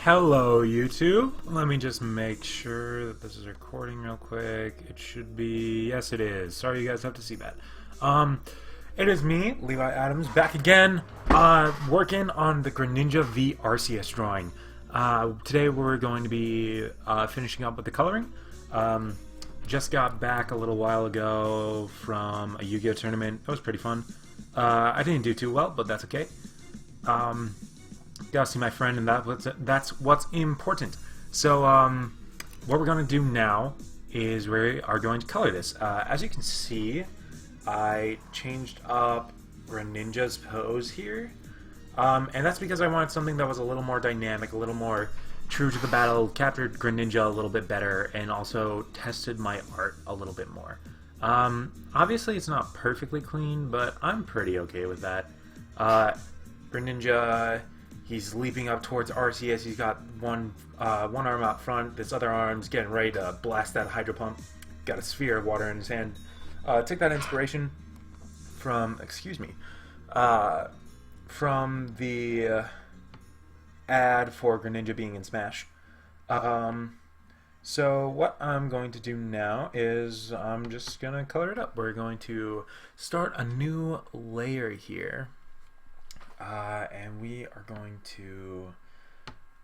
Hello YouTube. Let me just make sure that this is recording real quick. It should be, yes it is. Sorry you guys have to see that. It is me, Levi Adams, back again, working on the Greniinja v Arceus drawing. Today we're going to be finishing up with the coloring. Just got back a little while ago from a Yu-Gi-Oh tournament. That was pretty fun. I didn't do too well, but that's okay. Gotta see my friend, and that's what's important. So, what we're going to do now is we are going to color this. As you can see, I changed up Greninja's pose here, and that's because I wanted something that was a little more dynamic, a little more true to the battle, captured Greninja a little bit better, and also tested my art a little bit more. Obviously it's not perfectly clean, but I'm pretty okay with that. Greninja, he's leaping up towards Arceus. He's got one arm out front, this other arm's getting ready to blast that hydro pump. Got a sphere of water in his hand. Took that inspiration from, from the ad for Greninja being in Smash. So what I'm going to do now is I'm just going to color it up. We're going to start a new layer here. And we are going to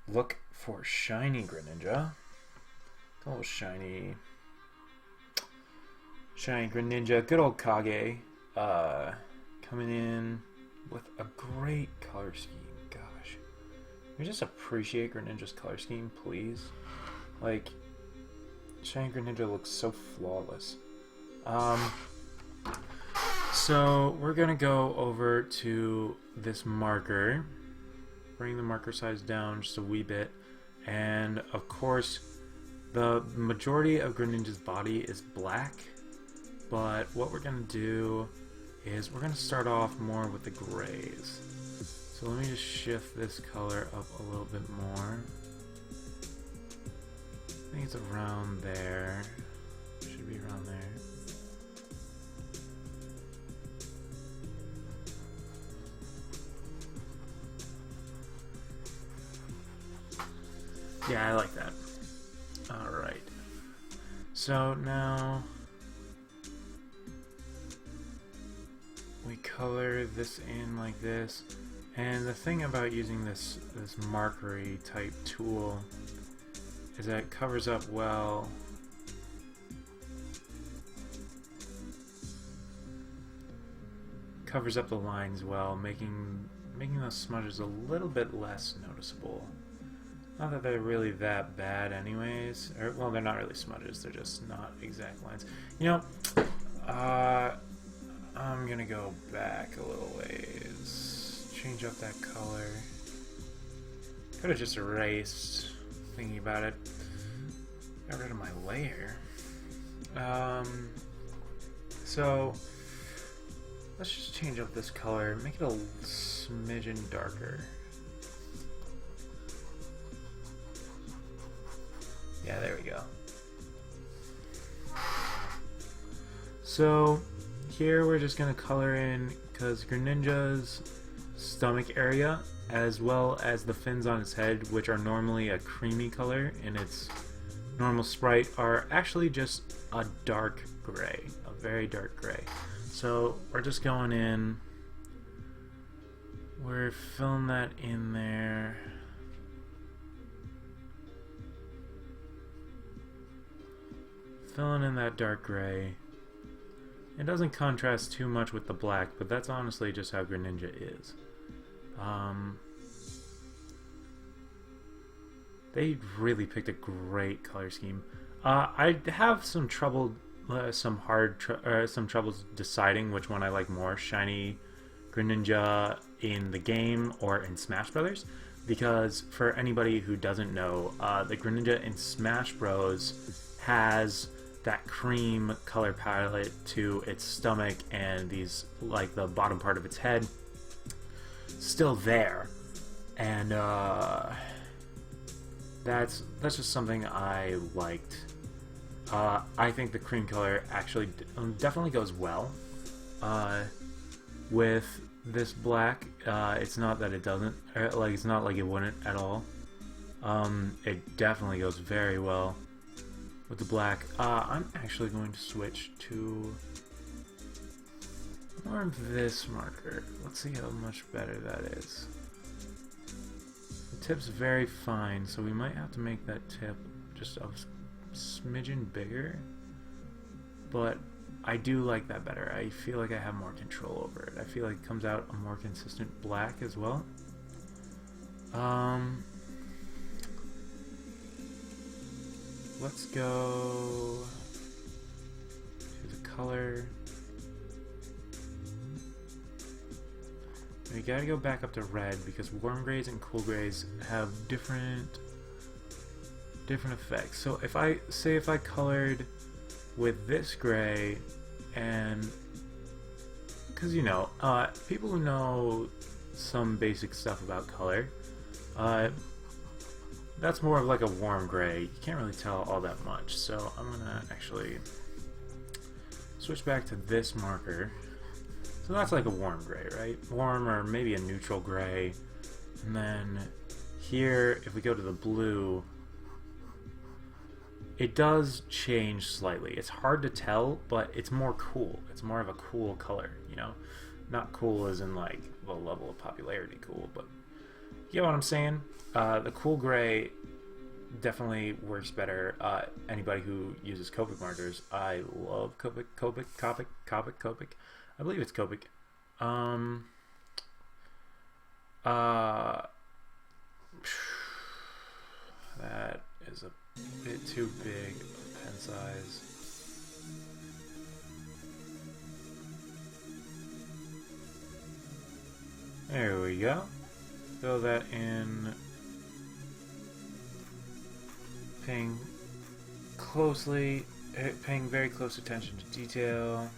look for shiny Greninja. A little shiny Greninja. Good old Kage. Coming in with a great color scheme. Gosh. Can we just appreciate Greninja's color scheme, please? Like, shiny Greninja looks so flawless. So we're gonna go over to this marker, bring the marker size down just a wee bit, and of course the majority of Greninja's body is black, but what we're gonna do is we're gonna start off more with the grays. So let me just shift this color up a little bit more. I think it's around there. Should be around there. Yeah, I like that. Alright. So now we color this in like this. And the thing about using this markery type tool is that it covers up well. Covers up the lines well, making those smudges a little bit less noticeable. Not that they're really that bad anyways. Or, well, they're not really smudges, they're just not exact lines. You know, I'm gonna go back a little ways. Change up that color. Could have just erased, thinking about it. Got rid of my layer. So, let's just change up this color. Make it a smidgen darker. Yeah, there we go. So here we're just going to color in, because Greninja's stomach area, as well as the fins on its head, which are normally a creamy color in its normal sprite, are actually just a dark gray, a very dark gray. So we're just going in, we're filling that in there. Filling in that dark gray. It doesn't contrast too much with the black, but that's honestly just how Greninja is. They really picked a great color scheme. I have some troubles deciding which one I like more, shiny Greninja in the game or in Smash Brothers, because for anybody who doesn't know, the Greninja in Smash Bros has that cream color palette to its stomach and these, like, the bottom part of its head still there, and that's just something I liked. I think the cream color actually definitely goes well with this black. It's not that it doesn't, like, it's not like it wouldn't at all. It definitely goes very well with the black. I'm actually going to switch to more of this marker. Let's see how much better that is. The tip's very fine, so we might have to make that tip just a smidgen bigger. But I do like that better. I feel like I have more control over it. I feel like it comes out a more consistent black as well. Let's go to the color. We gotta go back up to red because warm grays and cool grays have different effects. So if I colored with this gray, and because you know, people who know some basic stuff about color, that's more of like a warm gray. You can't really tell all that much. So I'm gonna actually switch back to this marker. So that's like a warm gray, right? Warm, or maybe a neutral gray. And then here, if we go to the blue, it does change slightly. It's hard to tell, but it's more cool. It's more of a cool color, you know? Not cool as in like the level of popularity cool, but you know what I'm saying? The cool gray definitely works better. Anybody who uses Copic markers, I love Copic. I believe it's Copic. That is a bit too big of pen size. There we go. Fill that in. Paying very close attention to detail.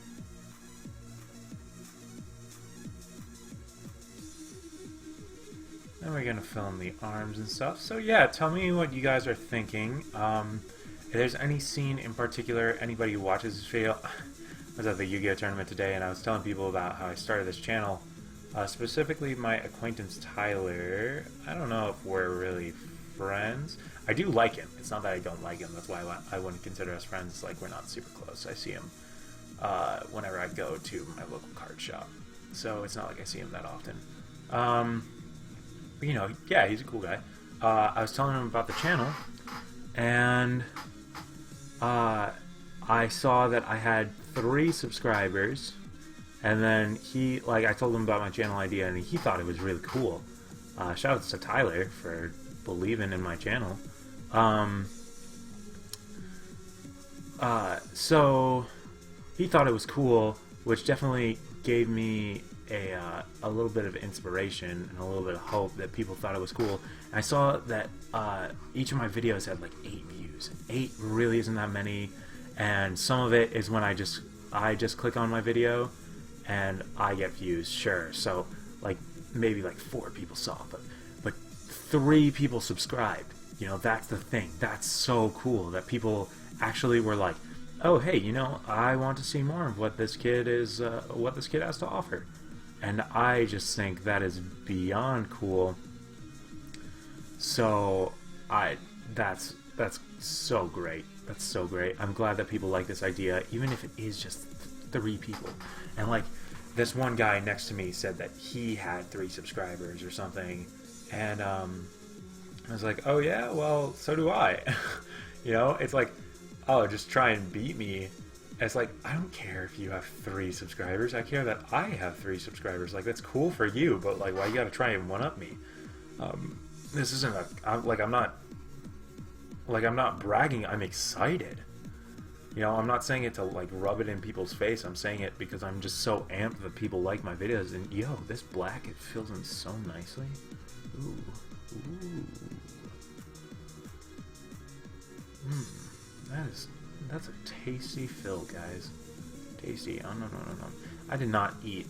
Then we're gonna fill in the arms and stuff. So yeah, tell me what you guys are thinking. If there's any scene in particular, anybody who watches this video, I was at the Yu-Gi-Oh tournament today and I was telling people about how I started this channel. Specifically my acquaintance Tyler. I don't know if we're really friends. I do like him. It's not that I don't like him. That's why I wouldn't consider us friends. It's like we're not super close. I see him whenever I go to my local card shop. So it's not like I see him that often. But you know, yeah, he's a cool guy. I was telling him about the channel, and I saw that I had 3 subscribers, and then I told him about my channel idea, and he thought it was really cool. Shout out to Tyler for believing in my channel. So he thought it was cool, which definitely gave me a little bit of inspiration and a little bit of hope that people thought it was cool. And I saw that each of my videos had like 8 views. 8 really isn't that many, and some of it is when I just click on my video and I get views, sure. So like maybe like 4 people saw, but 3 people subscribed. You know, that's the thing. That's so cool that people actually were like, oh hey, you know, I want to see more of what this kid has to offer. And I just think that is beyond cool. So that's so great. That's so great. I'm glad that people like this idea, even if it is just 3 people. And like this one guy next to me said that he had 3 subscribers or something, and I was like, oh yeah, well so do I. You know, it's like, oh, just try and beat me. It's like, I don't care if you have 3 subscribers. I care that I have 3 subscribers. Like, that's cool for you, but like, why you gotta try and one-up me? This isn't I'm not bragging. I'm excited. You know, I'm not saying it to like rub it in people's face. I'm saying it because I'm just so amped that people like my videos. And yo, this black, it fills in so nicely. Ooh, ooh. That's a tasty fill, guys. Tasty. Oh no. I did not eat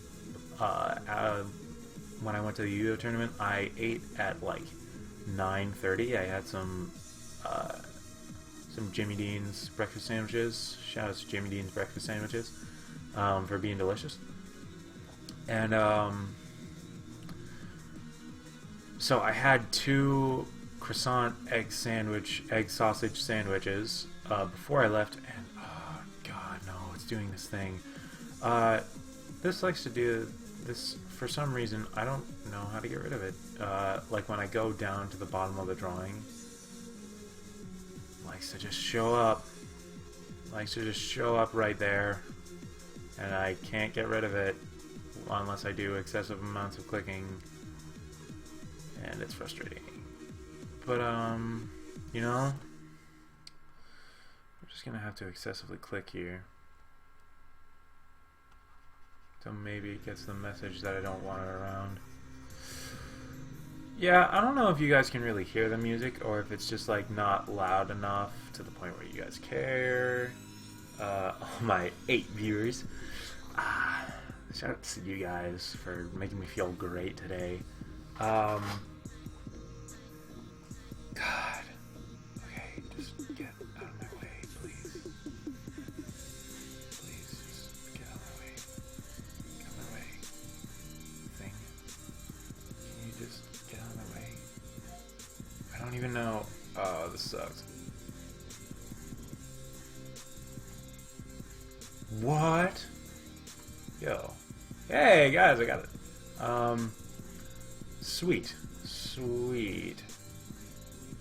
when I went to the Yu-Gi-Oh tournament. I ate at like 9:30. I had some Jimmy Dean's breakfast sandwiches. Shout out to Jimmy Dean's breakfast sandwiches for being delicious. And so I had 2 croissant, egg sandwich, egg sausage sandwiches before I left, and oh god, no, it's doing this thing. This likes to do this for some reason. I don't know how to get rid of it. Like when I go down to the bottom of the drawing, likes to just show up. Likes to just show up right there, and I can't get rid of it unless I do excessive amounts of clicking, and it's frustrating. But you know, we're just gonna have to excessively click here. So maybe it gets the message that I don't want it around. Yeah, I don't know if you guys can really hear the music or if it's just like not loud enough to the point where you guys care. All my 8 viewers. Shout out to you guys for making me feel great today. God. Okay, just get out of my way, please. Please, just get out of my way. Get out of my way. Thing. Can you just get out of my way? I don't even know. Oh, this sucks. What? Yo. Hey, guys, I got it. Sweet. Sweet.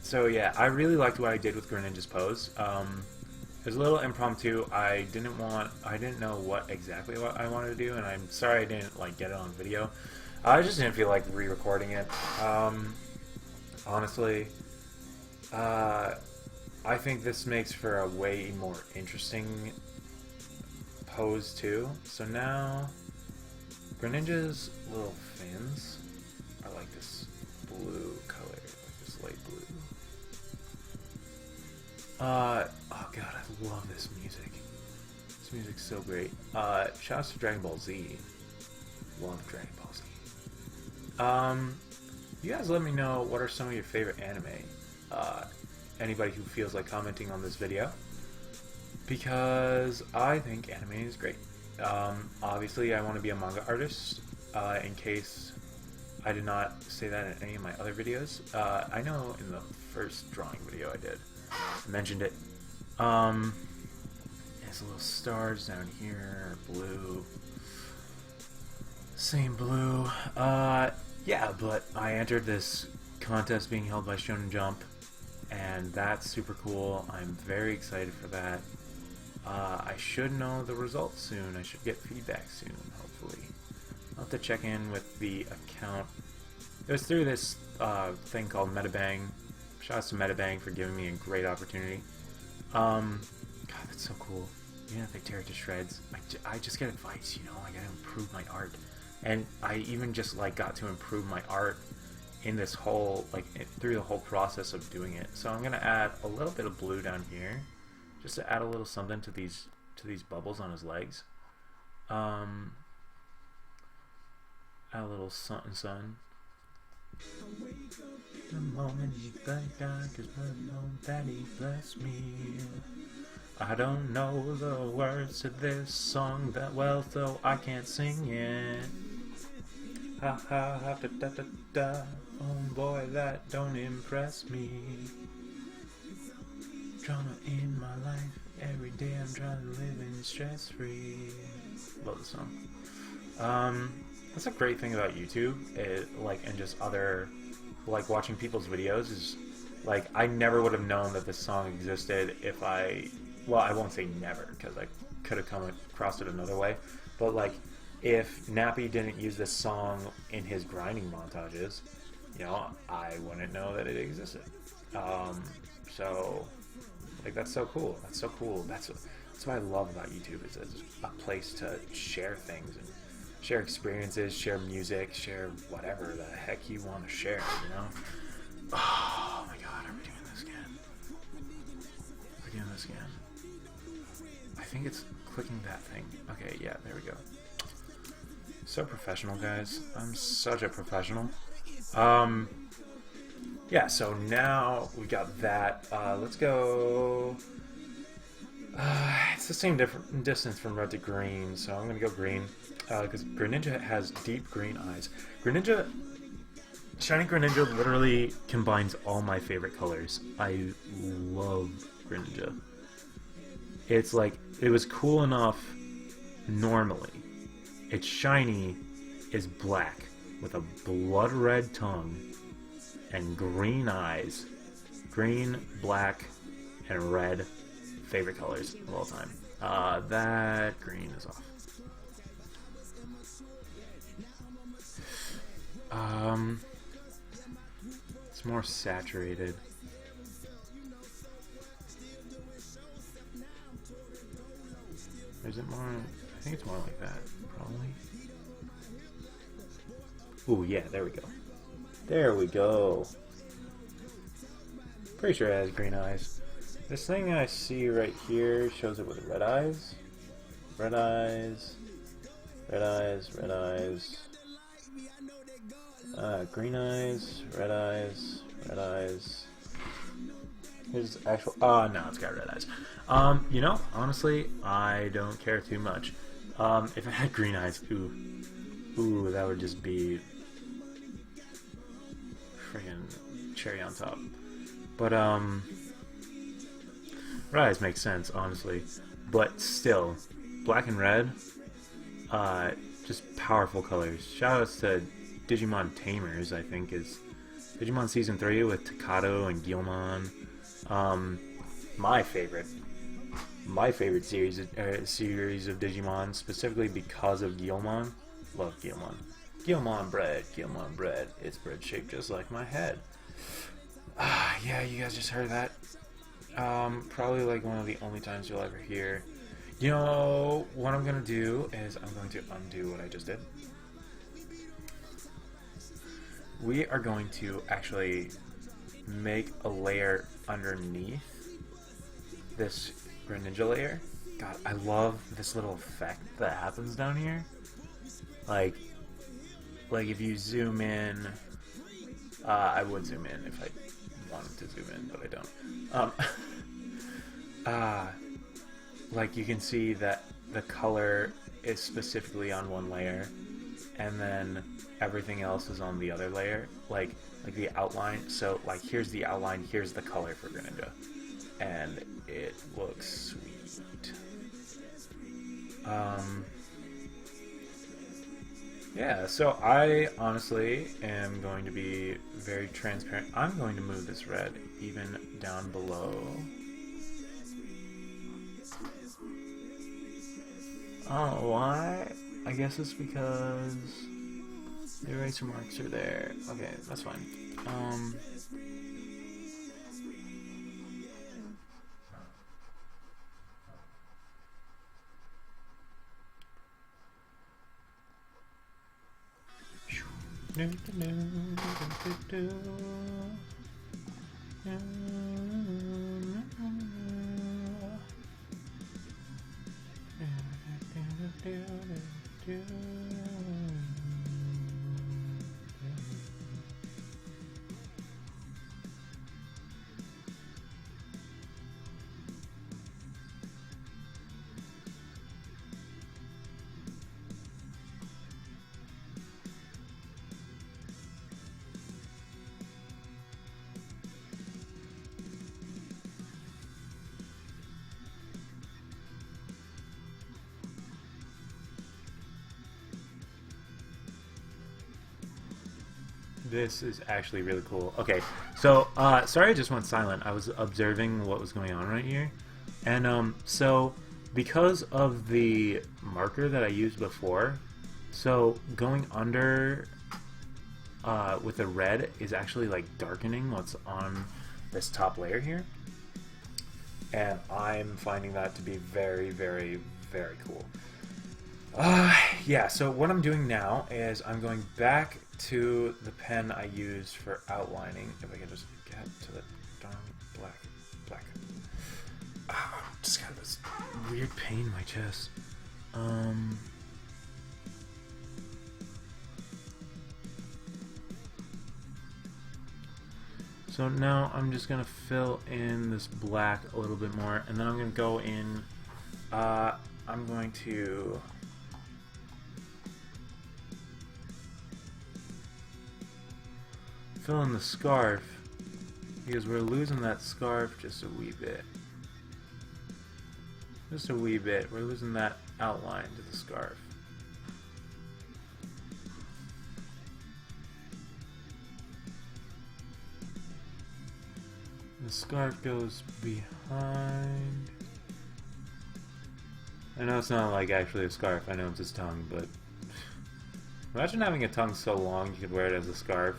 So, yeah, I really liked what I did with Greninja's pose. It was a little impromptu. I didn't know what I wanted to do, and I'm sorry I didn't, like, get it on video. I just didn't feel like re-recording it. Honestly, I think this makes for a way more interesting pose too. So now Greninja's little fins are like this blue color, like this light blue. Oh god, I love this music. This music's so great. Shouts to Dragon Ball Z. Love Dragon Ball Z. You guys let me know what are some of your favorite anime. Anybody who feels like commenting on this video, because I think anime is great. Obviously, I want to be a manga artist, in case I did not say that in any of my other videos. I know in the first drawing video I did, I mentioned it. There's little stars down here, blue. Same blue. Yeah, but I entered this contest being held by Shonen Jump, and that's super cool. I'm very excited for that. I should know the results soon. I should get feedback soon, hopefully. I'll have to check in with the account. It was through this thing called Metabang. Shouts to Metabang for giving me a great opportunity. God, that's so cool. Even if they tear it to shreds, I just get advice, you know? I gotta improve my art. And I even just, like, got to improve my art in this whole, like, through the whole process of doing it. So I'm gonna add a little bit of blue down here, just to add a little something to these bubbles on his legs. Add a little sun. The moment you thank God, 'cause my own daddy bless me. I don't know the words to this song that well, so I can't sing it. Ha ha ha da da da da. Oh boy, that don't impress me. Drama in my life, every day I'm trying to live in stress free. Love the song. That's a great thing about YouTube, and just other, like, watching people's videos is, like, I never would have known that this song existed if I won't say never, because I could have come across it another way, but, like, if Nappy didn't use this song in his grinding montages, you know, I wouldn't know that it existed. So, like, that's so cool. That's so cool. That's what I love about YouTube, is it's a place to share things and share experiences, share music, share whatever the heck you want to share, you know? Oh my god, are we doing this again? We're doing this again. I think it's clicking that thing. Okay, yeah, there we go. So professional, guys. I'm such a professional. Yeah, so now we got that. Let's go... it's the same distance from red to green, so I'm going to go green. Because Greninja has deep green eyes. Greninja Shiny Greninja literally combines all my favorite colors. I love Greninja. It's like, it was cool enough normally. Its shiny is black with a blood red tongue and green eyes. Green, black, and red, favorite colors of all time. That green is off. It's more saturated. Is it more? I think it's more like that, probably. Ooh, yeah, there we go. There we go. Pretty sure it has green eyes. This thing I see right here shows it with red eyes. Red eyes. Red eyes, red eyes. Green eyes, red eyes, red eyes. Here's actual. Oh, no, it's got red eyes. You know, honestly, I don't care too much. If it had green eyes, ooh, that would just be friggin' cherry on top. But red eyes makes sense, honestly. But still, black and red, just powerful colors. Shoutouts to Digimon Tamers, I think, is Digimon Season 3 with Takato and Guilmon. My favorite series of Digimon, specifically because of Guilmon. Love Guilmon. Guilmon bread. It's bread shaped just like my head. Yeah, you guys just heard that. Probably like one of the only times you'll ever hear. You know, what I'm gonna do is I'm going to undo what I just did. We are going to actually make a layer underneath this Greninja layer. God, I love this little effect that happens down here. Like if you zoom in, I would zoom in if I wanted to zoom in, but I don't. Like you can see that the color is specifically on one layer, and then everything else is on the other layer, like the outline. So like here's the outline, here's the color for Greninja, and it looks sweet. Yeah, so I honestly am going to be very transparent. I'm going to move this red even down below. Oh, why? I guess it's because the eraser marks are there. Okay, that's fine. This is actually really cool. Okay, so sorry I just went silent. I was observing what was going on right here. And so because of the marker that I used before, so going under with the red is actually like darkening what's on this top layer here. And I'm finding that to be very, very, very cool. Yeah, so what I'm doing now is I'm going back to the pen I used for outlining. If I can just get to the darn black. Just got this weird pain in my chest. So now I'm just gonna fill in this black a little bit more, and then I'm gonna go in. I'm going to. fill in the scarf because we're losing that scarf just a wee bit. Just a wee bit. We're losing that outline to the scarf. The scarf goes behind. I know it's not like actually a scarf, I know it's his tongue, but imagine having a tongue so long you could wear it as a scarf.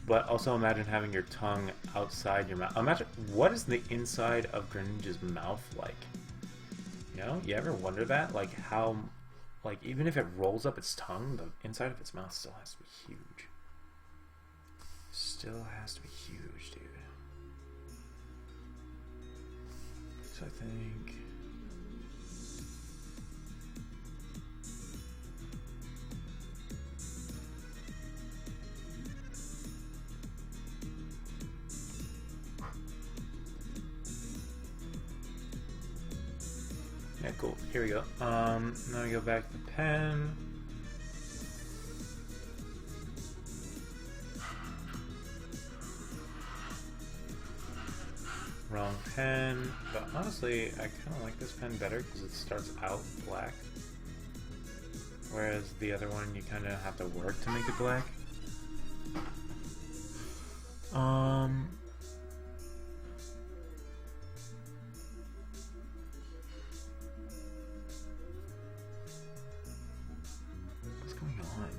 But also imagine having your tongue outside your mouth. Imagine, what is the inside of Greninja's mouth like? You know, you ever wonder that? Like how, like even if it rolls up its tongue, the inside of its mouth still has to be huge. Still has to be huge, dude. So I think... yeah, cool. Here we go. Now we go back to the pen. Wrong pen, but honestly, I kind of like this pen better because it starts out black, whereas the other one you kind of have to work to make it black. What's going on?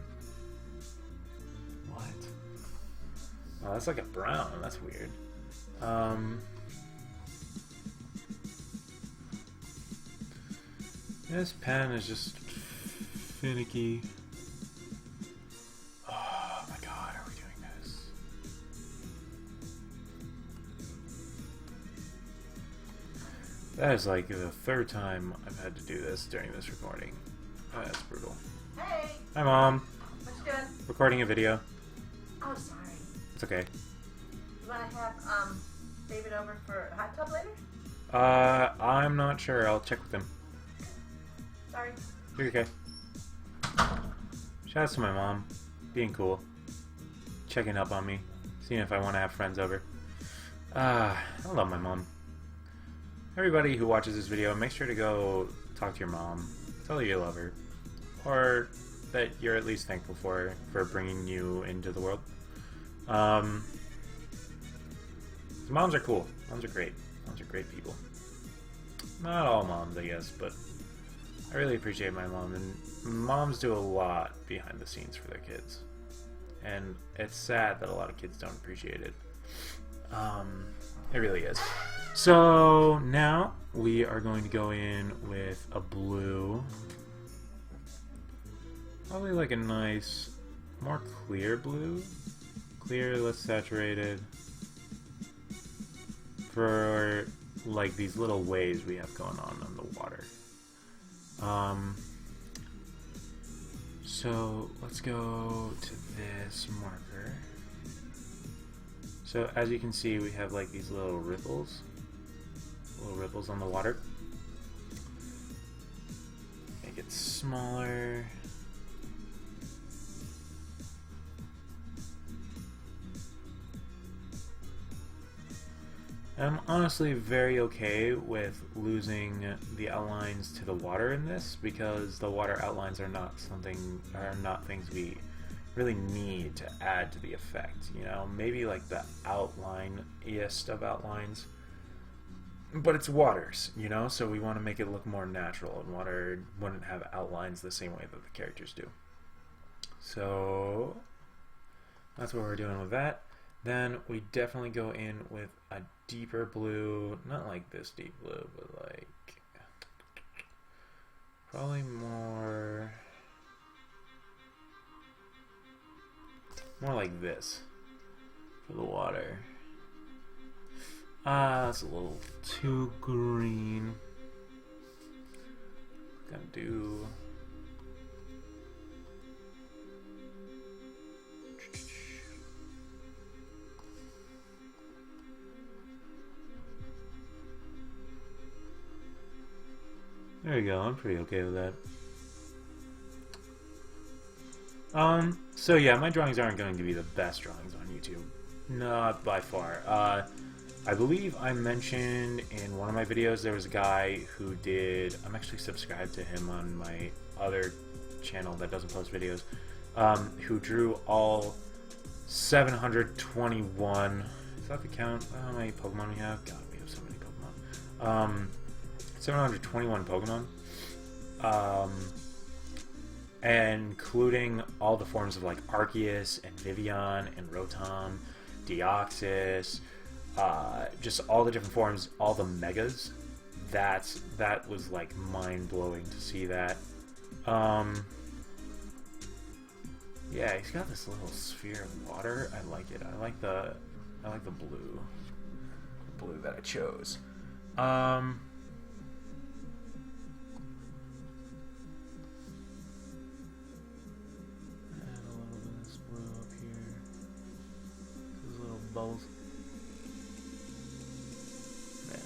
What? Oh, that's like a brown. That's weird. This pen is just finicky. Oh my god, are we doing this? That is like the third time I've had to do this during this recording. Oh, that's brutal. Hey! Hi, Mom. What you doing? Recording a video. Oh, sorry. It's okay. You want to have David over for a hot tub later? I'm not sure. I'll check with him. Sorry. You're okay. Shout out to my mom. Being cool. Checking up on me. Seeing if I want to have friends over. I love my mom. Everybody who watches this video, make sure to go talk to your mom. Tell her you love her. Or that you're at least thankful for her for bringing you into the world. Moms are cool. Moms are great. Moms are great people. Not all moms, I guess, but I really appreciate my mom, and moms do a lot behind the scenes for their kids. And it's sad that a lot of kids don't appreciate it. It really is. So now we are going to go in with a blue. Probably like a nice, more clear blue. Clear, less saturated. For like these little waves we have going on the water. So let's go to this marker. So as you can see, we have like these little ripples on the water. Make it smaller. I'm honestly very okay with losing the outlines to the water in this because the water outlines are not things we really need to add to the effect. You know, maybe like the outline-iest of outlines, but it's waters, you know, so we want to make it look more natural, and water wouldn't have outlines the same way that the characters do. So that's what we're doing with that. Then we definitely go in with a deeper blue, not like this deep blue, but like probably more like this for the water. That's a little too green. Gonna do there you go, I'm pretty okay with that. So yeah, my drawings aren't going to be the best drawings on YouTube. Not by far. I believe I mentioned in one of my videos there was a guy who did... I'm actually subscribed to him on my other channel that doesn't post videos, who drew all 721... Is that the count? How many Pokemon we have? God, we have so many Pokemon. 721 Pokemon. Including all the forms of like Arceus and Vivian and Rotom, Deoxys, just all the different forms, all the megas. That was like mind-blowing to see that. Yeah, he's got this little sphere of water. I like it. I like the blue that I chose. Bubbles. Man.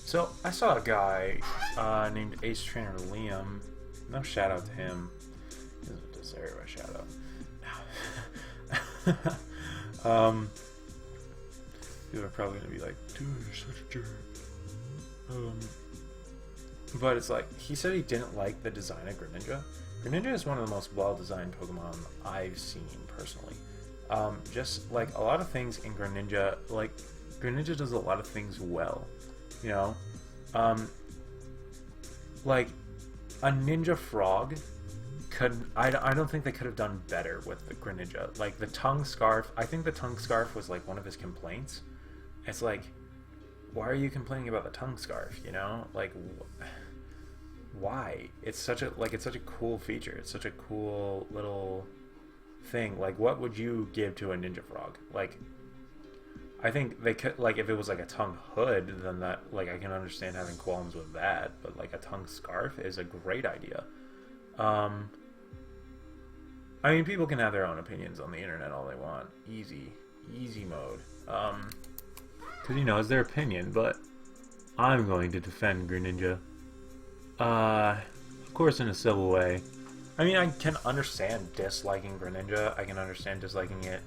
So I saw a guy named Ace Trainer Liam. No shout out to him. He doesn't deserve a shout out. People are probably gonna be like, dude, you're such a jerk. But it's like, he said he didn't like the design of Greninja. Greninja is one of the most well-designed Pokemon I've seen personally. Just like a lot of things in Greninja, like Greninja does a lot of things well, you know. Like a Ninja Frog could, I don't think they could have done better with the Greninja. Like the tongue scarf, I think the tongue scarf was like one of his complaints. It's like, why are you complaining about the tongue scarf? You know, like why? It's such a cool feature. It's such a cool little thing. Like, what would you give to a Ninja Frog? Like, I think they could, like, if it was like a tongue hood, then that, like, I can understand having qualms with that, but like a tongue scarf is a great idea. I mean, people can have their own opinions on the internet all they want. Easy mode. Because, you know, it's their opinion, but I'm going to defend Greniinja. Of course in a civil way. I mean, I can understand disliking Greninja. I can understand disliking it,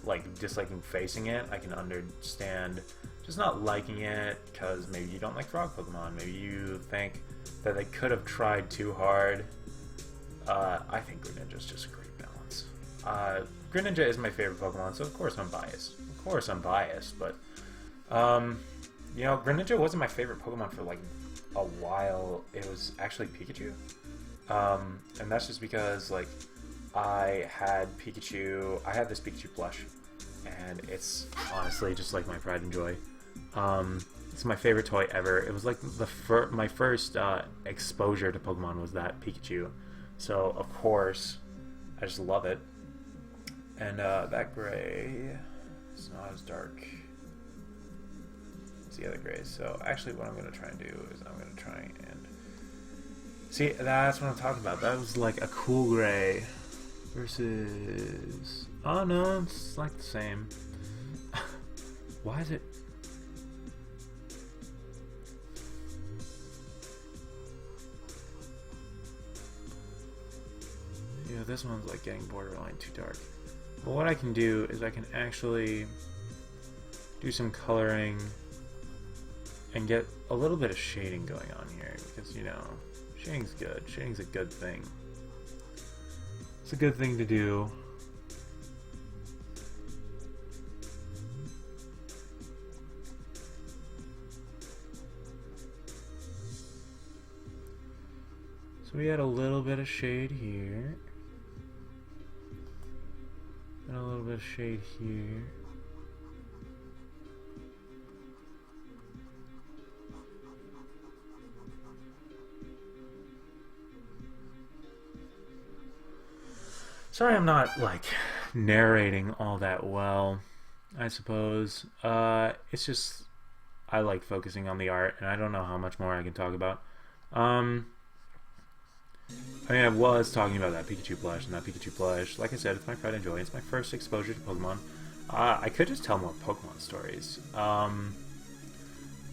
like disliking facing it. I can understand just not liking it because maybe you don't like frog Pokemon. Maybe you think that they could have tried too hard. I think Greninja is just a great balance. Greninja is my favorite Pokemon, so of course I'm biased. But you know, Greninja wasn't my favorite Pokemon for like a while. It was actually Pikachu. And that's just because, like, I had this Pikachu plush, and it's honestly just like my pride and joy. It's my favorite toy ever. It was like my first exposure to Pokemon was that Pikachu, so of course I just love it. And that gray is not as dark as the other grays. So actually, what I'm gonna try and do is I'm gonna try and see, that's what I'm talking about. That was like a cool gray versus... Oh no, it's like the same. Why is it... Yeah, this one's like getting borderline too dark. But what I can do is I can actually do some coloring and get a little bit of shading going on here, because, you know, shading's good. Shading's a good thing. It's a good thing to do. So we had a little bit of shade here. And a little bit of shade here. Sorry I'm not, like, narrating all that well, I suppose. It's just, I like focusing on the art, and I don't know how much more I can talk about. I mean, I was talking about that Pikachu plush, and that Pikachu plush, like I said, it's my pride and joy. It's my first exposure to Pokemon. I could just tell more Pokemon stories. I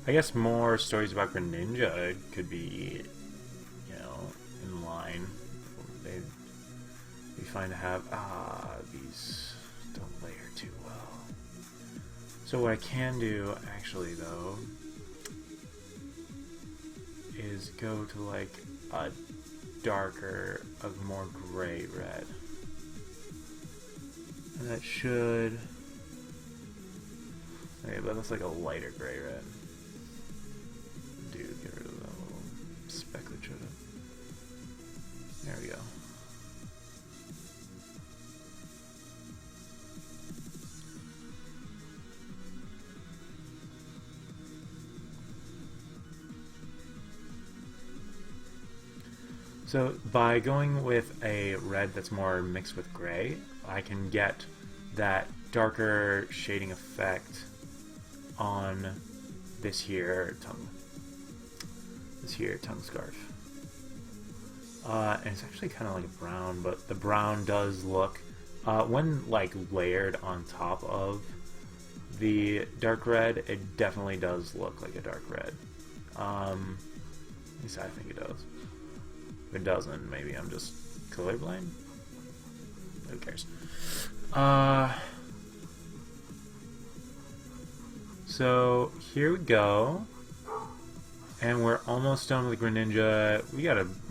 guess more stories about Greninja could be, you know, in line. be fine to have. These don't layer too well. So what I can do, actually, though, is go to like a darker, a more gray red. And that should... Okay, but that's like a lighter gray red. Dude, get rid of that little speck that showed up. There we go. So by going with a red that's more mixed with gray, I can get that darker shading effect on this here tongue scarf. And it's actually kind of like a brown, but the brown does look, when like layered on top of the dark red, it definitely does look like a dark red. At least I think it does. If it doesn't, maybe I'm just colorblind. Who cares? So here we go, and we're almost done with the Greninja.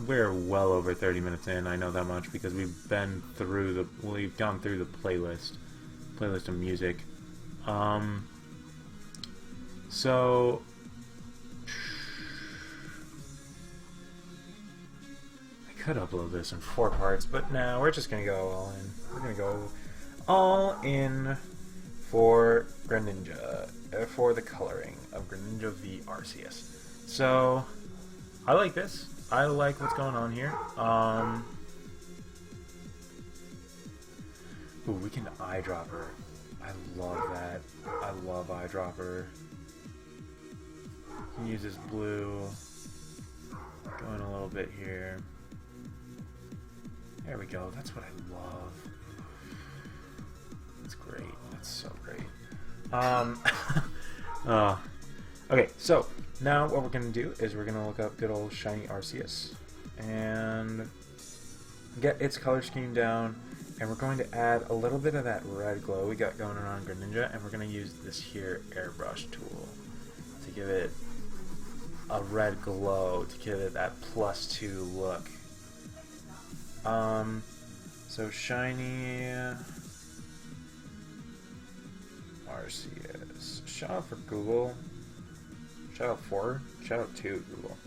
We're well over 30 minutes in. I know that much because we've gone through the playlist of music. So I could upload this in 4 parts, but no, we're just gonna go all in. We're gonna go all in for Greninja, for the coloring of Greniinja v Arceus. So I like this. I like what's going on here. Ooh, we can eyedropper. I love that. I love eyedropper. Can use this blue. Go in a little bit here. There we go. That's what I love. That's great. That's so great. Okay, so now what we're going to do is we're going to look up good old shiny Arceus and get its color scheme down, and we're going to add a little bit of that red glow we got going on Greninja, and we're going to use this here airbrush tool to give it a red glow, to give it that +2 look. So shiny Arceus. Shout out for Google. Shout out to Google.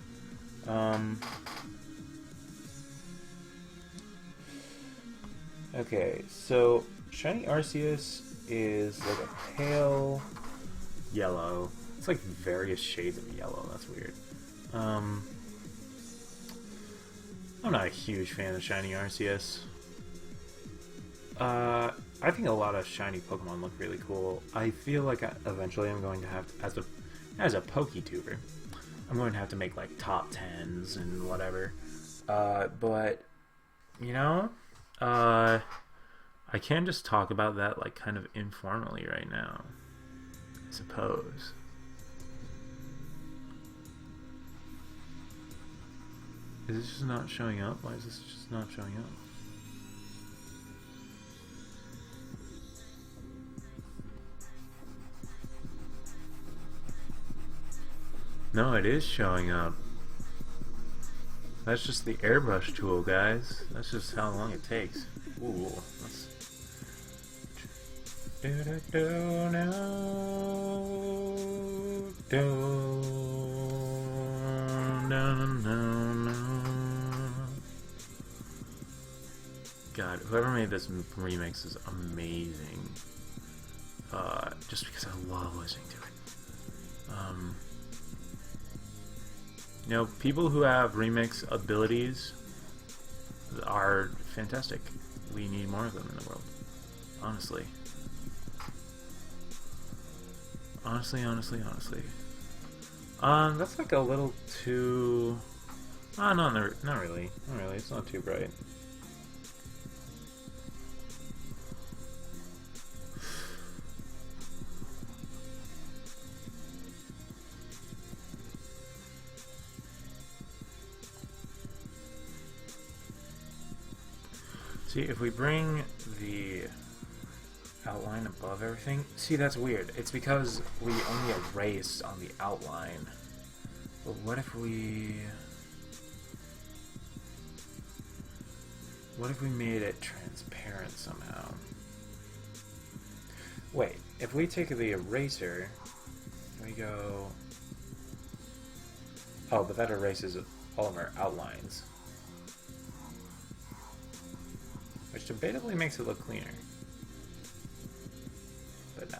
Okay, so shiny Arceus is like a pale yellow. It's like various shades of yellow. That's weird. I'm not a huge fan of shiny Arceus. I think a lot of shiny Pokemon look really cool. I feel like eventually I'm going to have, as a PokeTuber, I'm going to have to make like top 10s and whatever. But you know, I can just talk about that like kind of informally right now, I suppose. Is this just not showing up? Why is this just not showing up? No, it is showing up. That's just the airbrush tool, guys. That's just how long it takes. Ooh, let's... God, whoever made this remix is amazing. Just because I love listening to it. You know, people who have remix abilities are fantastic. We need more of them in the world. Honestly. Honestly. That's like a little too... not really. Not really. It's not too bright. See, if we bring the outline above everything, see, that's weird. It's because we only erased on the outline. But what if we made it transparent somehow? Wait, if we take the eraser, we go... Oh, but that erases all of our outlines. Which debatably makes it look cleaner. But nah.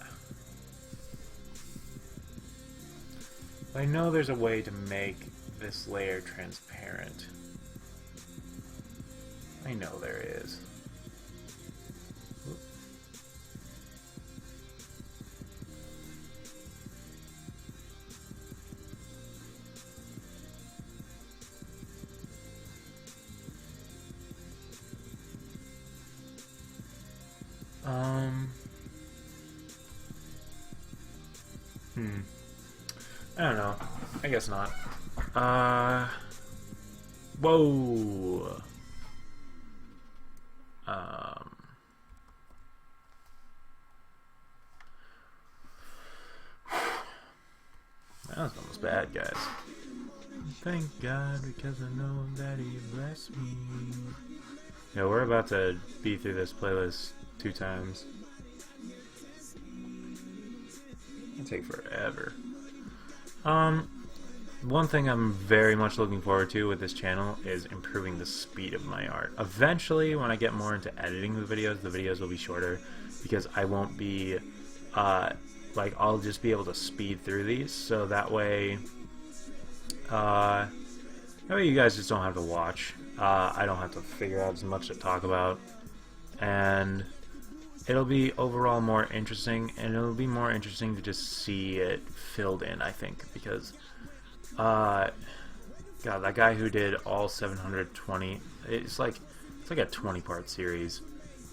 I know there's a way to make this layer transparent. I know there is. Oop. I don't know. I guess not. Whoa. That was almost bad, guys. Thank God, because I know that He blessed me. Yeah, we're about to be through this playlist 2 times. It'll take forever. One thing I'm very much looking forward to with this channel is improving the speed of my art. Eventually, when I get more into editing the videos will be shorter because I won't be, like, I'll just be able to speed through these, so that way you guys just don't have to watch. I don't have to figure out as much to talk about, and it'll be overall more interesting, and it'll be more interesting to just see it filled in, I think, because God, that guy who did all 720, it's like a 20-part series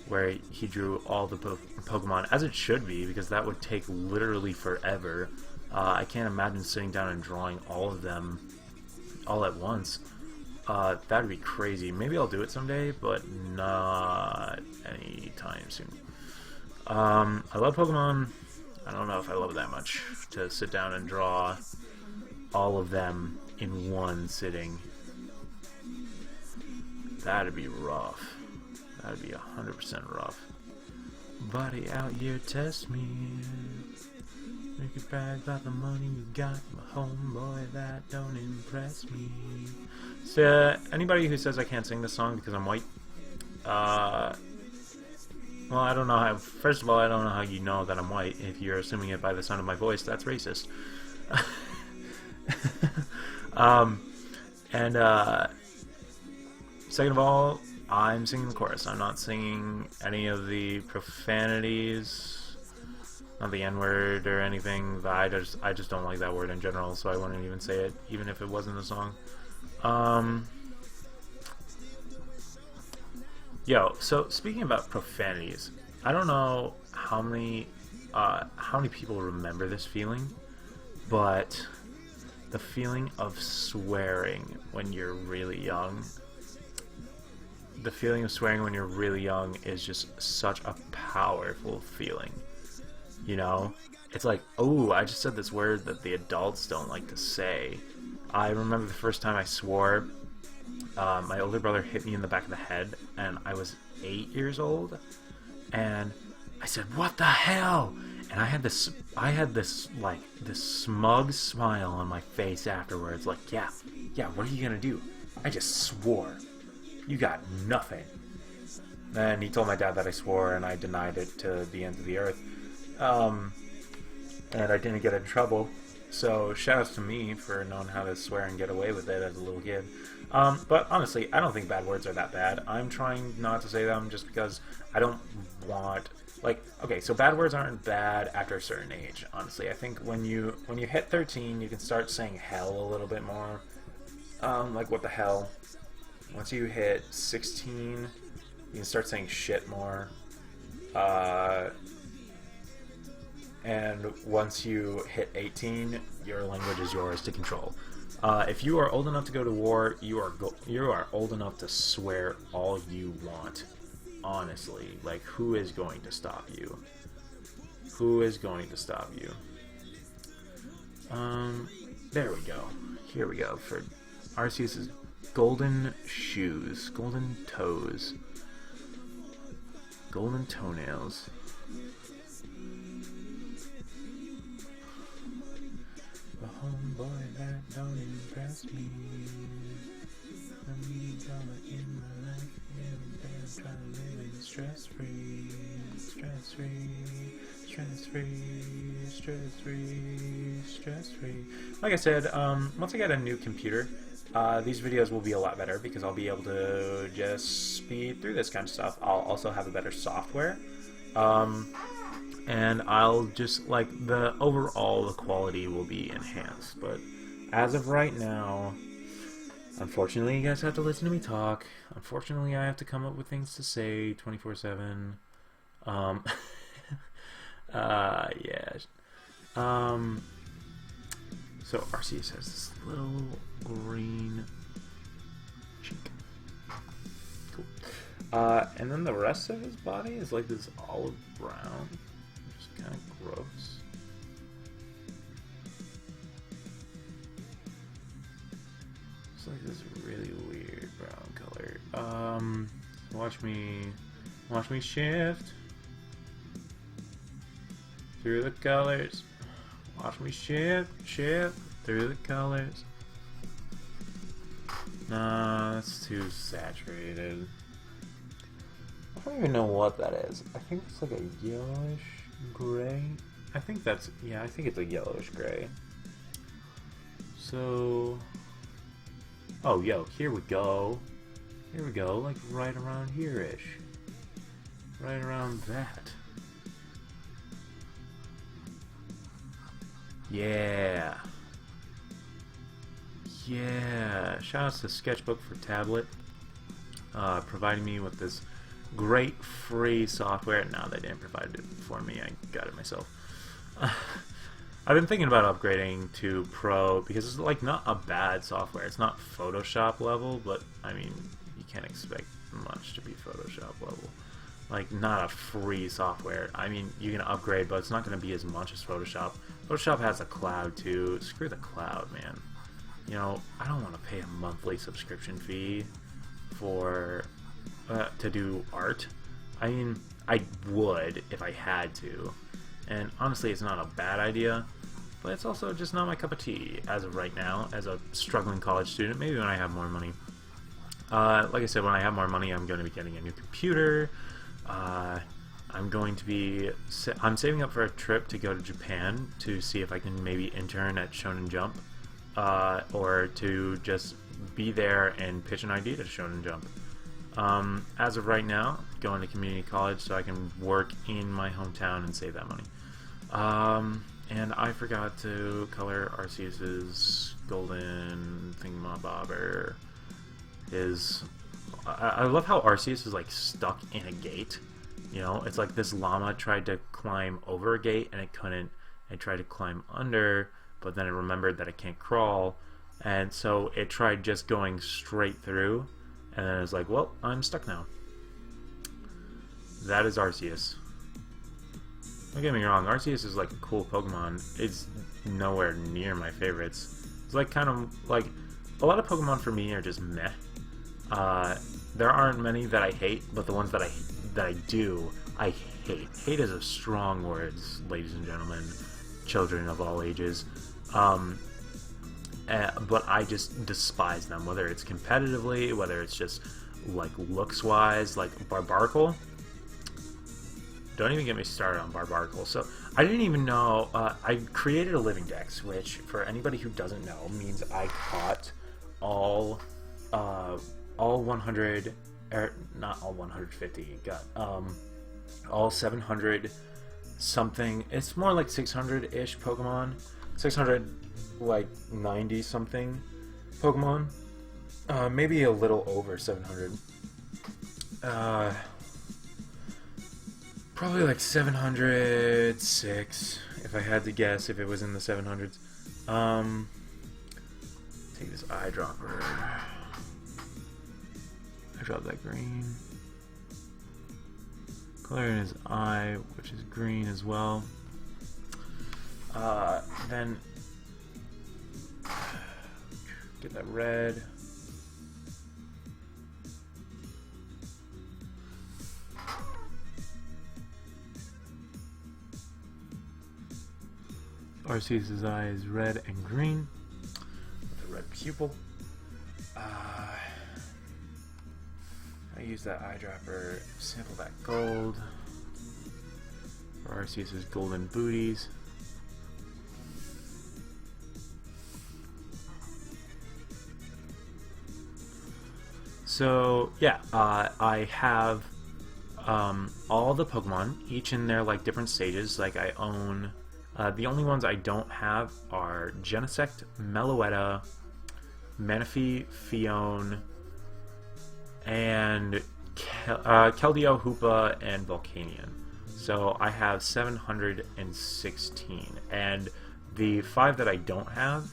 where he drew all the Pokemon, as it should be, because that would take literally forever. I can't imagine sitting down and drawing all of them all at once. That'd be crazy. Maybe I'll do it someday, but not anytime soon. I love Pokemon. I don't know if I love it that much to sit down and draw all of them in one sitting. That'd be rough. That'd be 100% rough. Buddy out here test me. Make you brag about the money you got. My homeboy, that don't impress me. So, anybody who says I can't sing this song because I'm white, well, I don't know how. First of all, I don't know how you know that I'm white. If you're assuming it by the sound of my voice, that's racist. Second of all, I'm singing the chorus. I'm not singing any of the profanities, not the N-word or anything. I just don't like that word in general, so I wouldn't even say it, even if it wasn't a song. Yo, so speaking about profanities, I don't know how many people remember this feeling, but the feeling of swearing when you're really young. The feeling of swearing when you're really young is just such a powerful feeling. You know? It's like, oh, I just said this word that the adults don't like to say. I remember the first time I swore, my older brother hit me in the back of the head, and I was 8 years old, and I said, "What the hell?" And I had this smug smile on my face afterwards, like, yeah, what are you gonna do? I just swore. You got nothing. And he told my dad that I swore, and I denied it to the ends of the earth. And I didn't get in trouble. So shoutouts to me for knowing how to swear and get away with it as a little kid. But honestly, I don't think bad words are that bad. I'm trying not to say them just because I don't want... Like, okay, so bad words aren't bad after a certain age, honestly. I think when you hit 13, you can start saying hell a little bit more. Like, what the hell? Once you hit 16, you can start saying shit more. And once you hit 18, your language is yours to control. If you are old enough to go to war, you are old enough to swear all you want. honestly, like, who is going to stop you? Who is going to stop you? There we go. Here we go for Arceus' golden shoes, golden toes, golden toenails. The homeboy that don't impress me. I'm eating drama in my life, and I'm trying to live it stress-free, stress-free, stress-free, stress-free, stress-free. Like I said, once I get a new computer, these videos will be a lot better because I'll be able to just speed through this kind of stuff. I'll also have a better software. And I'll just, like, the quality will be enhanced. But as of right now, unfortunately, you guys have to listen to me talk. Unfortunately, I have to come up with things to say 24/7. Yeah. So Arceus has this little green cheek. Cool. And then the rest of his body is like this olive brown. Just kind of gross. It's like this really weird brown color. Watch me shift through the colors. Watch me shift through the colors. Nah, that's too saturated. I don't even know what that is. I think it's like a yellowish gray. I think it's a yellowish gray. So, oh, yo, here we go. Here we go, like right around here-ish. Right around that. Yeah. Yeah. Shout out to Sketchbook for tablet, providing me with this great free software. No, they didn't provide it for me. I got it myself. I've been thinking about upgrading to Pro because it's like not a bad software. It's not Photoshop level, but I mean, you can't expect much to be Photoshop level. Like, not a free software. I mean, you can upgrade, but it's not going to be as much as Photoshop. Photoshop has a cloud too. Screw the cloud, man. You know, I don't want to pay a monthly subscription fee for to do art. I mean, I would if I had to. And honestly, it's not a bad idea, but it's also just not my cup of tea as of right now, as a struggling college student. Maybe when I have more money. Like I said, when I have more money, I'm going to be getting a new computer. I'm saving up for a trip to go to Japan to see if I can maybe intern at Shonen Jump, or to just be there and pitch an idea to Shonen Jump. As of right now, going to community college so I can work in my hometown and save that money. And I forgot to color Arceus's golden thingamabobber. I love how Arceus is like stuck in a gate. You know, it's like this llama tried to climb over a gate and it couldn't. It tried to climb under, but then it remembered that it can't crawl, and so it tried just going straight through, and then it was like, well, I'm stuck now. That is Arceus. Don't get me wrong, Arceus is like a cool Pokemon. It's nowhere near my favorites. It's like kind of like a lot of Pokemon for me are just meh. There aren't many that I hate, but the ones that I do, I hate. Hate is a strong word, ladies and gentlemen, children of all ages. But I just despise them, whether it's competitively, whether it's just like looks-wise, like Barbaracle. Don't even get me started on Barbaracle. So I didn't even know. I created a living dex, which for anybody who doesn't know means I caught all 100, or not all 150. Got all 700 something. It's more like 600-ish Pokemon. 690 something Pokemon. Maybe a little over 700. Probably like 706, if I had to guess, if it was in the 700s. Take this eyedropper. I dropped that green. color in his eye, which is green as well. Then get that red. Arceus' eye is red and green with a red pupil. I use that eyedropper, sample that gold for Arceus' golden booties. So yeah, I have all the Pokemon, each in their like different stages. Like I own the only ones I don't have are Genesect, Meloetta, Manaphy, Fione, and Keldeo, Hoopa, and Volcanion. So I have 716, and the 5 that I don't have,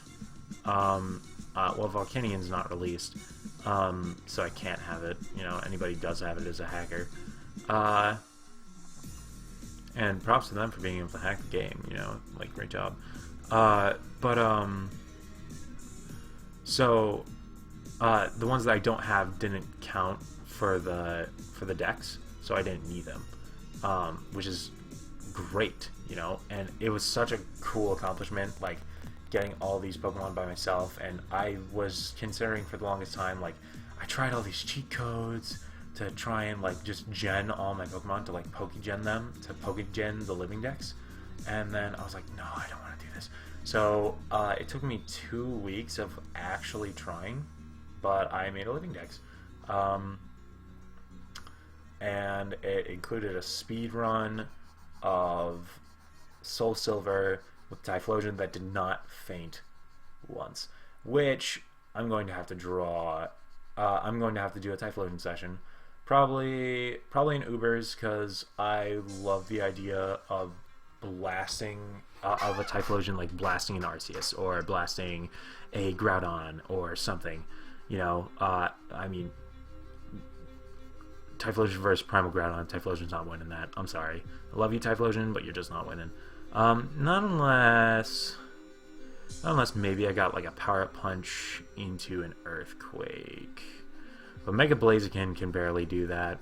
well, Volcanion's not released, so I can't have it. You know, anybody does have it as a hacker. And props to them for being able to hack the game, you know, like, great job. So, the ones that I don't have didn't count for the decks, so I didn't need them, which is great, you know, and it was such a cool accomplishment, like, getting all these Pokemon by myself, and I was considering for the longest time, like, I tried all these cheat codes to try and like just gen all my Pokemon, to like Poke-gen them, to Poke-gen the living decks, and then I was like, no, I don't want to do this. So it took me 2 weeks of actually trying, but I made a living dex, and it included a speed run of Soul Silver with Typhlosion that did not faint once, which I'm going to have to draw. I'm going to have to do a Typhlosion session. Probably in Ubers, because I love the idea of blasting of a Typhlosion, like blasting an Arceus or blasting a Groudon or something. You know, I mean, Typhlosion versus Primal Groudon. Typhlosion's not winning that. I'm sorry. I love you, Typhlosion, but you're just not winning. Not unless maybe I got like a Power Up Punch into an Earthquake. But Mega Blaziken can barely do that,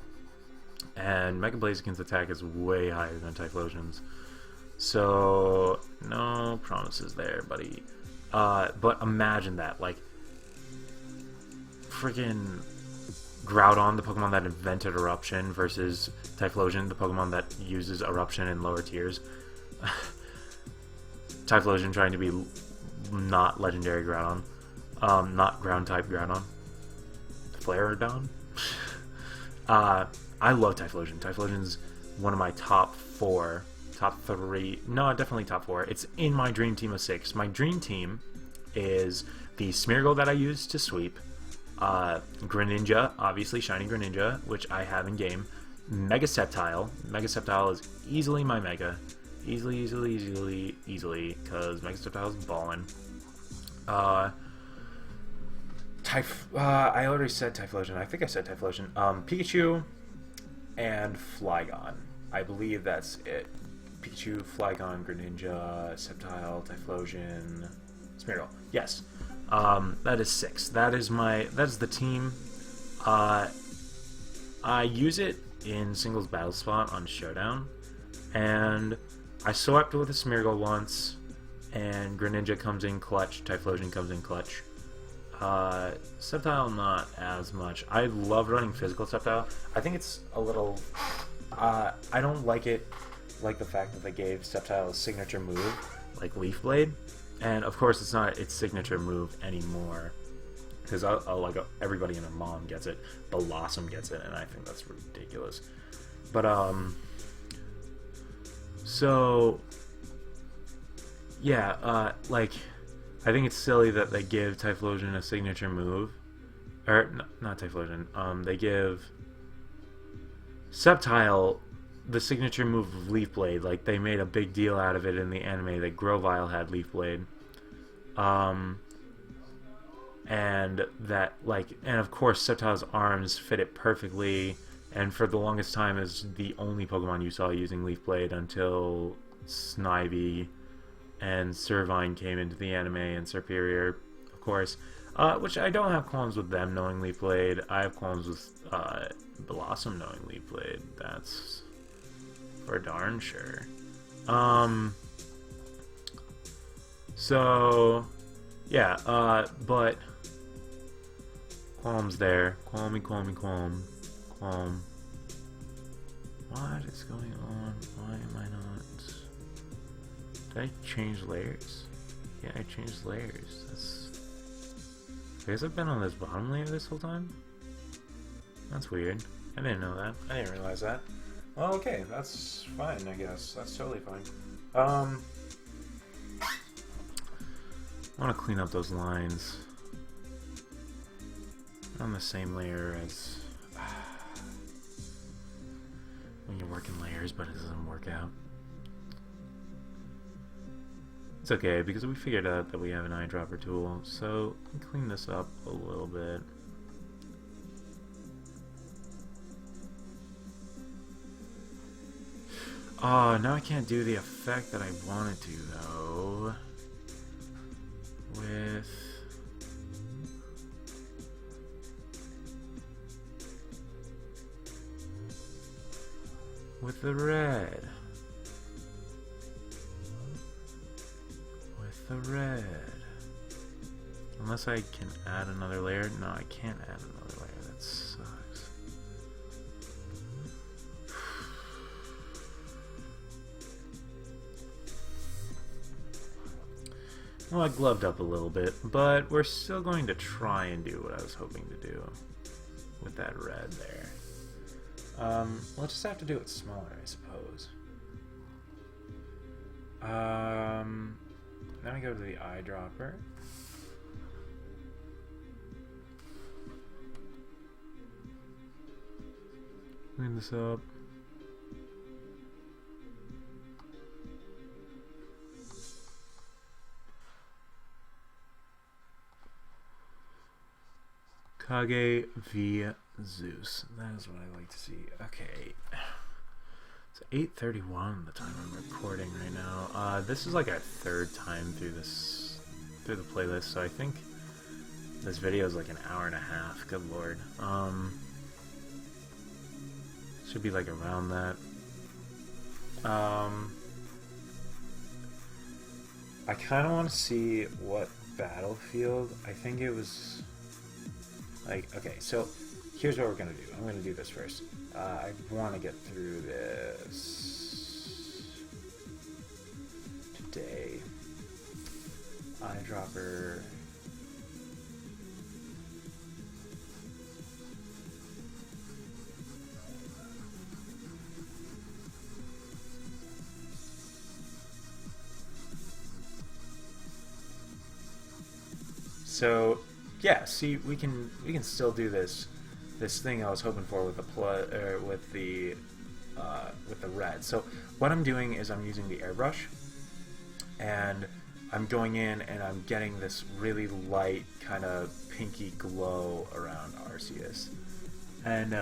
and Mega Blaziken's attack is way higher than Typhlosion's, so no promises there, buddy. But imagine that, like, freaking Groudon, the Pokemon that invented Eruption, versus Typhlosion, the Pokemon that uses Eruption in lower tiers. Typhlosion trying to be not Legendary Groudon, not Ground-type Groudon. Flareon. I love Typhlosion. Typhlosion's one of my top 3. No, definitely top 4. It's in my dream team of 6. My dream team is the Smeargle that I use to sweep, Greninja, obviously Shiny Greninja, which I have in game, Mega Sceptile. Mega Sceptile is easily my Mega. Easily, because Mega Sceptile is ballin'. I already said Typhlosion. I think I said Typhlosion. Pikachu and Flygon. I believe that's it. Pikachu, Flygon, Greninja, Sceptile, Typhlosion, Smeargle. Yes. That is 6. That is the team. I use it in singles battle spot on Showdown, and I swept with a Smeargle once, and Greninja comes in clutch, Typhlosion comes in clutch. Sceptile not as much. I love running physical Sceptile. I think it's a little, I don't like it, like the fact that they gave Sceptile a signature move, like Leaf Blade, and of course it's not its signature move anymore, because everybody and their mom gets it. Blossom gets it, and I think that's ridiculous. But so yeah, like, I think it's silly that they give Typhlosion a signature move. Or, not Typhlosion. They give Sceptile the signature move of Leaf Blade. Like, they made a big deal out of it in the anime that Grovyle had Leaf Blade. And that, like, and of course Sceptile's arms fit it perfectly, and for the longest time is the only Pokemon you saw using Leaf Blade until Snivy and Servine came into the anime, and Serperior, of course. Which I don't have qualms with them knowing Leaf Blade. I have qualms with Blossom knowing Leaf Blade. That's for darn sure. So yeah, but qualms there. Qualm. What is going on? Why am I not? Did I change layers? Yeah, I changed layers. That's. I guess I've been on this bottom layer this whole time? That's weird. I didn't know that. I didn't realize that. Well, okay, that's fine, I guess. That's totally fine. I want to clean up those lines. On the same layer as when you're working layers, but it doesn't work out. It's okay, because we figured out that we have an eyedropper tool, so we can clean this up a little bit. Oh, now I can't do the effect that I wanted to, though. With the red. With the red. Unless I can add another layer. No, I can't add another layer. That sucks. Well, I gloved up a little bit, but we're still going to try and do what I was hoping to do with that red there. We'll just have to do it smaller, I suppose. Now we go to the eyedropper. Clean this up. Kage v Zeus. That is what I like to see. Okay. It's 8:31 the time I'm recording right now. This is like our third time through the playlist, so I think this video is like an hour and a half. Good lord. Should be like around that. I kind of want to see what battlefield. I think it was like, okay, so here's what we're going to do. I'm going to do this first. I want to get through this today. Eyedropper. So yeah, see, we can still do this thing I was hoping for with the with the red. So what I'm doing is I'm using the airbrush, and I'm going in and I'm getting this really light kind of pinky glow around Arceus, and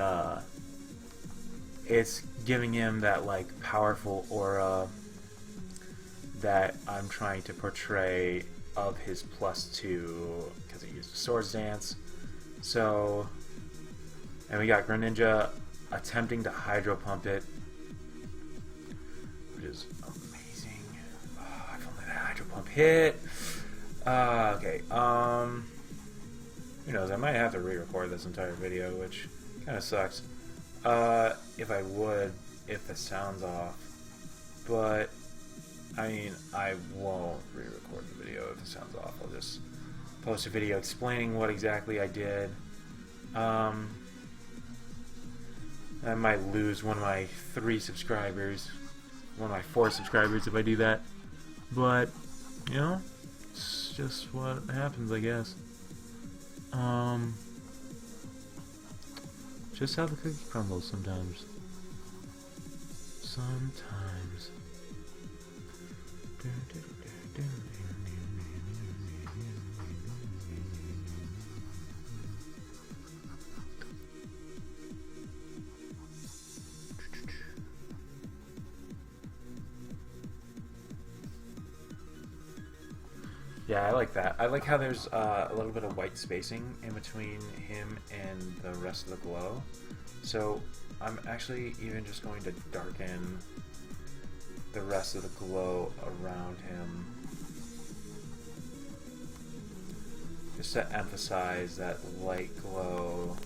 it's giving him that like powerful aura that I'm trying to portray of his +2 because he used a Swords Dance. So, and we got Greninja attempting to Hydro Pump it, which is amazing. Oh, if only that Hydro Pump hit. Okay. Who knows? I might have to re-record this entire video, which kind of sucks. If I would, if the sound's off, but I mean, I won't re-record the video if it sounds off. I'll just post a video explaining what exactly I did. I might lose one of my 3 subscribers, one of my 4 subscribers if I do that. But, you know, it's just what happens, I guess. Just how the cookie crumbles sometimes. Sometimes. Yeah, I like that. I like how there's a little bit of white spacing in between him and the rest of the glow. So I'm actually even just going to darken the rest of the glow around him, just to emphasize that light glow.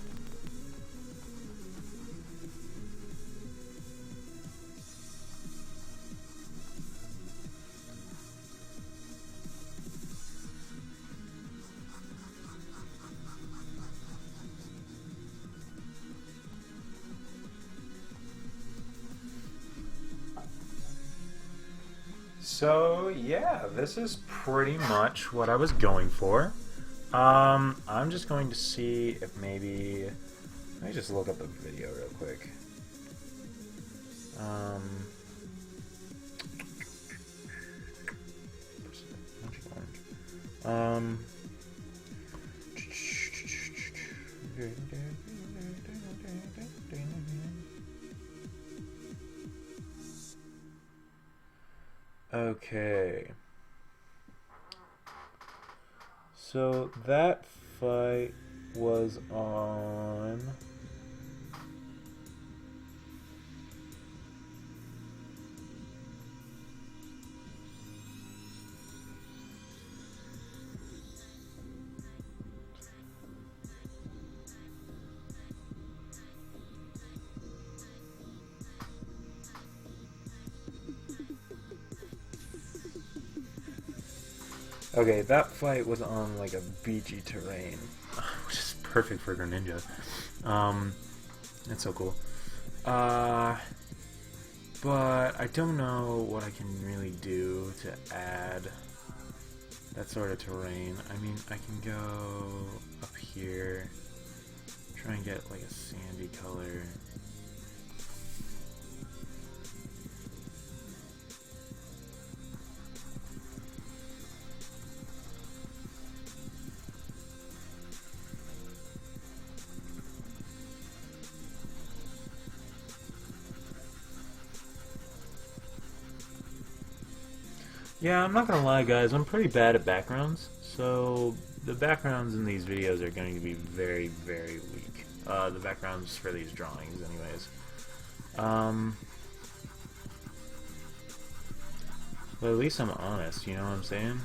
So yeah, this is pretty much what I was going for. I'm just going to see if maybe, let me just look up the video real quick. Okay. So that fight was on... Okay, that fight was on like a beachy terrain, which is perfect for Greninja. That's so cool. But I don't know what I can really do to add that sort of terrain. I mean, I can go up here, try and get like a sandy color. Yeah, I'm not gonna lie, guys, I'm pretty bad at backgrounds, so the backgrounds in these videos are going to be very, very weak. The backgrounds for these drawings, anyways. But at least I'm honest, you know what I'm saying?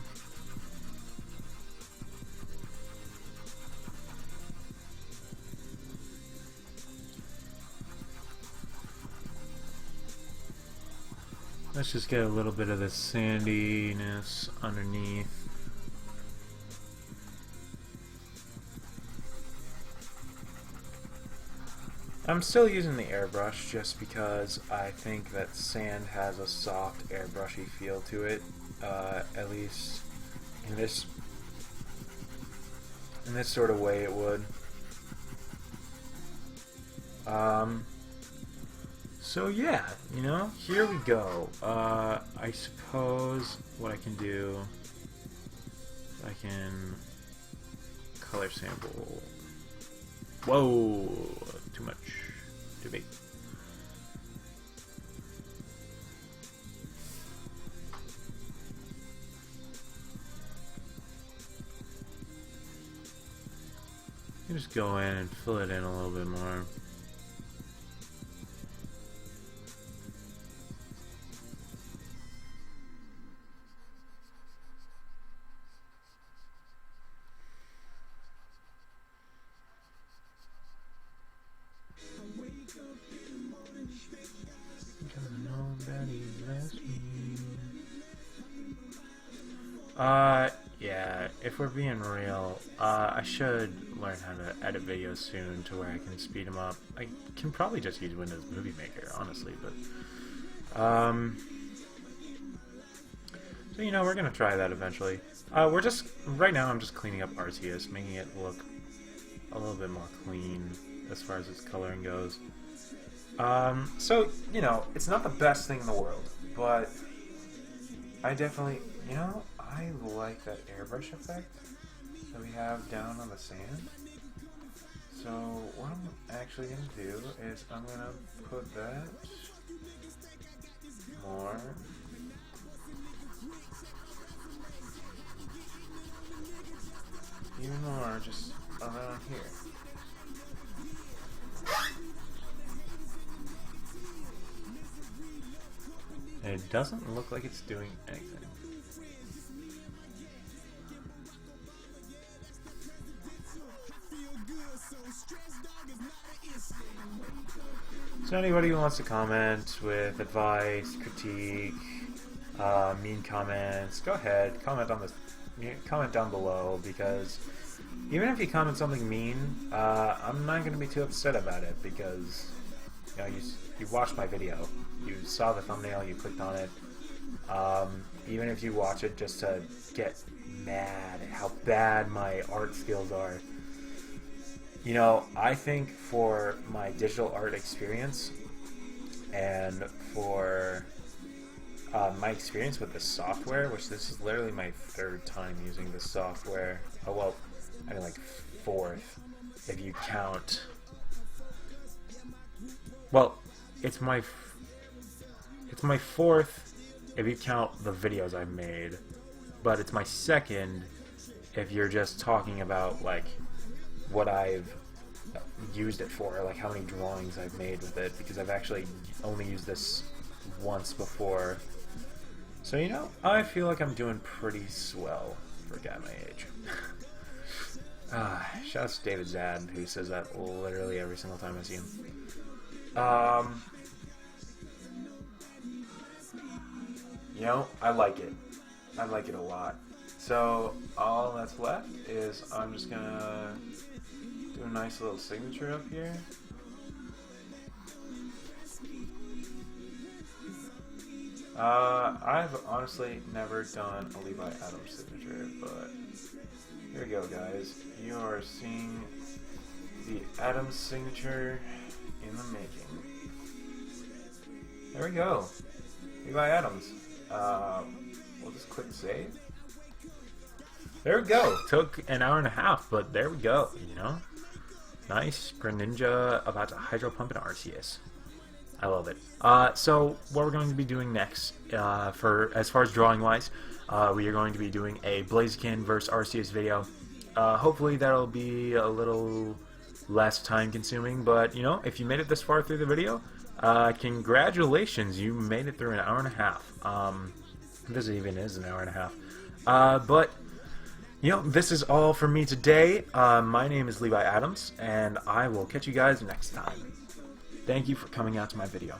Let's just get a little bit of the sandiness underneath. I'm still using the airbrush just because I think that sand has a soft airbrushy feel to it, at least in this sort of way it would. So yeah, you know, here we go. I suppose what I can do, I can color sample. Whoa, too much, too big. You just go in and fill it in a little bit more. Yeah, if we're being real, I should learn how to edit videos soon to where I can speed them up. I can probably just use Windows Movie Maker, honestly, but, so, you know, we're gonna try that eventually. Right now I'm just cleaning up Arceus, making it look a little bit more clean as far as its coloring goes. So, you know, it's not the best thing in the world, but I definitely, you know, I like that airbrush effect that we have down on the sand. So what I'm actually going to do is I'm going to put that more and it doesn't look like it's doing anything. So anybody who wants to comment with advice, critique, mean comments, go ahead, comment down below, because even if you comment something mean, I'm not going to be too upset about it, because you know, you watched my video, you saw the thumbnail, you clicked on it. Even if you watch it just to get mad at how bad my art skills are, you know, I think for my digital art experience and for my experience with the software, which this is literally my 3rd time using this software. Oh well, I mean like 4th if you count. Well, it's my 4th if you count the videos I've made, but it's my 2nd if you're just talking about like what I've used it for, like how many drawings I've made with it, because I've actually only used this once before. So, you know, I feel like I'm doing pretty swell for a guy my age. Shout out to David Zad, who says that literally every single time I see him. You know, I like it. I like it a lot. So, all that's left is I'm just gonna do a nice little signature up here. I've honestly never done a Levi Adams signature, but here we go, guys. You are seeing the Adams signature in the making. There we go. Levi Adams. We'll just click save. There we go. Took an hour and a half, but there we go, you know? Nice. Greninja about to Hydro Pump an Arceus. I love it. So what we're going to be doing next, as far as drawing wise, we are going to be doing a Blaziken vs Arceus video. Hopefully that'll be a little less time consuming, but you know, if you made it this far through the video, congratulations, you made it through an hour and a half. This even is an hour and a half. But you know, this is all from me today. My name is Levi Adams, and I will catch you guys next time. Thank you for coming out to my video.